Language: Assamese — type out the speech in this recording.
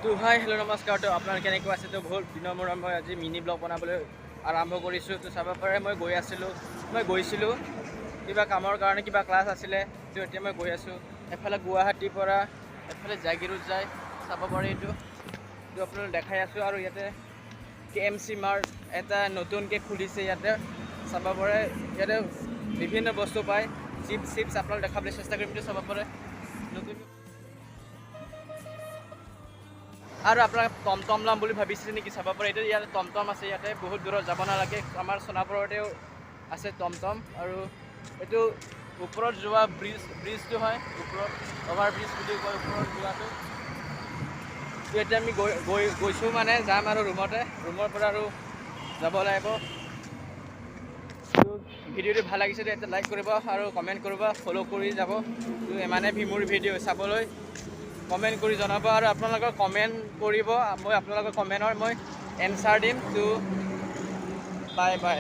তো হাই হেল্ল' নমস্কাৰ। তো আপোনাৰ কেনেকুৱা আছে? তো বহুত দিনৰ মূৰত মই আজি মিনি ব্লগ বনাবলৈ আৰম্ভ কৰিছোঁ। তো চাব পাৰে মই গৈছিলোঁ কিবা কামৰ কাৰণে, কিবা ক্লাছ আছিলে। তো এতিয়া মই গৈ আছোঁ এফালে গুৱাহাটীৰ পৰা এফালে জাগিৰোড যায় চাব পাৰে। এইটো আপোনালোক দেখাই আছোঁ। আৰু ইয়াতে KMC মাৰ্ট এটা নতুনকৈ খুলিছে, ইয়াতে চাব পাৰে। ইয়াতে বিভিন্ন বস্তু পায়, চিপছ আপোনালোক দেখাবলৈ চেষ্টা কৰিম। চাব পাৰে নতুন। আৰু আপোনাক টমটম ল'ম বুলি ভাবিছিলে নেকি? চাব পাৰে এইটো ইয়াতে টমটম আছে। ইয়াতে বহুত দূৰত যাব নালাগে, আমাৰ সোণাপুৰতেও আছে টমটম। আৰু এইটো ওপৰত যোৱা ব্ৰিজটো হয়, ওপৰত অভাৰ ব্ৰিজ বুলি কয় ওপৰত যোৱাটো। তো এতিয়া আমি গৈছোঁ মানে যাম আৰু ৰুমৰ পৰা আৰু যাব লাগিব। তো ভিডিঅ'টো ভাল লাগিছে তো এটা লাইক কৰিব আৰু কমেণ্ট কৰিব, ফ'ল' কৰি যাব। তো ইমানে মোৰ ভিডিঅ' চাবলৈ কমেণ্ট কৰি জনাব। আৰু আপোনালোকৰ কমেণ্ট কৰিব, মই আপোনালোকৰ কমেণ্টৰ এনচাৰ দিম। তো বাই বাই।